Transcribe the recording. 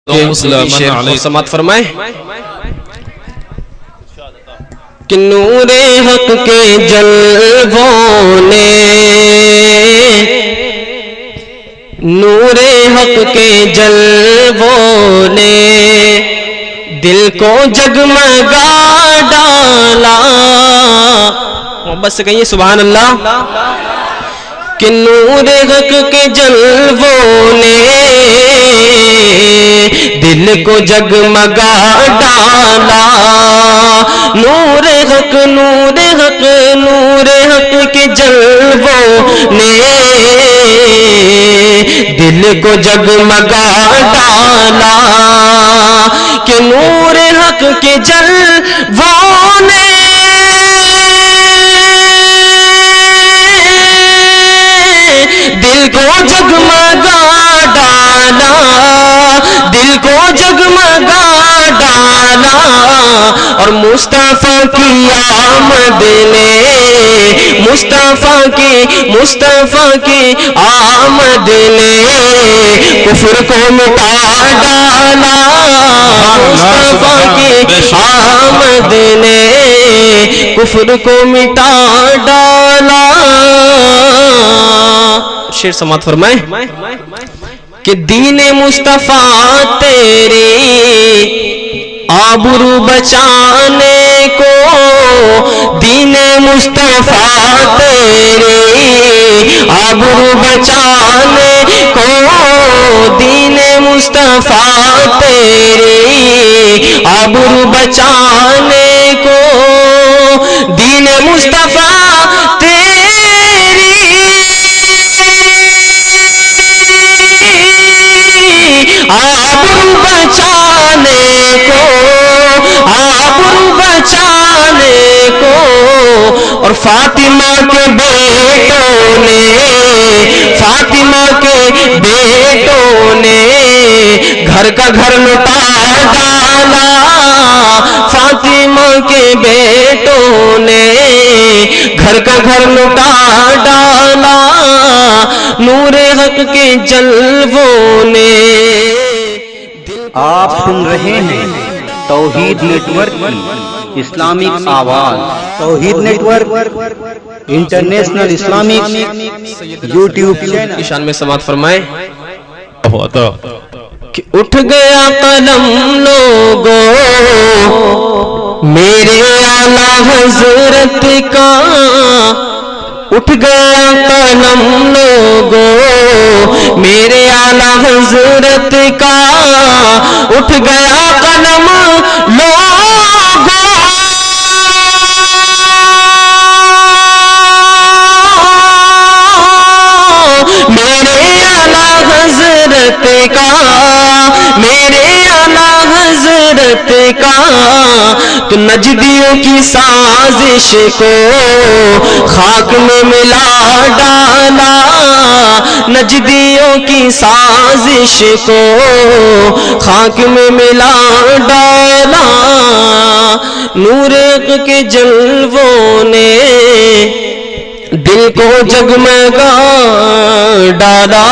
سماعت فرمائے کہ نور حق کے جلووں نے، نور حق کے جلووں نے دل کو جگمگا ڈالا. محبت سے کہیے سبحان اللہ. کہ نور حق کے جلووں نے دل کو جگمگا ڈالا. نور حق نور حق نور حق کے جلووں نے دل کو جگمگا ڈالا. کہ نور حق کے جلووں نے دل کو جگمگا ڈالا، دل کو جگمگا ڈالا. اور مصطفیٰ کی آمد نے، مصطفیٰ کی آمد نے کفر کو مٹا ڈالا. مصطفیٰ کی آمد نے کفر کو مٹا ڈالا. شیر سماعت فرمائے کہ دین مصطفیٰ تیری آبرو بچانے کو، دین مصطفیٰ تیری آبرو بچانے کو، دین مصطفیٰ تیری آبرو بچانے کو، دین مصطفیٰ آبرو بچانے کو، آبرو بچانے کو. اور فاطمہ کے بیٹوں نے، فاطمہ کے بیٹوں نے گھر کا گھر لٹا ڈالا. فاطمہ کے بیٹوں نے گھر کا گھر لٹا ڈالا. نور حق کے جلووں نے. آپ سن رہے ہیں توحید نیٹ ورک کی اسلامک آواز. توحید network international Islamic YouTube channel کی شان میں سماعت فرمائے کہ اٹھ گیا قلم لوگوں میرے اعلیٰ حضرت کا. اٹھ گیا قلم لوگوں میرے اعلیٰ حضرت کا. اٹھ گیا قلم لوگوں میرے اعلیٰ حضرت کا، میرے اعلیٰ حضرت کا. تو نجدیوں کی سازش کو خاک میں ملا ڈالا، نجدیوں کی سازش کو خاک میں ملا ڈالا. نور حق کے جلووں نے دل کو جگمگا ڈالا.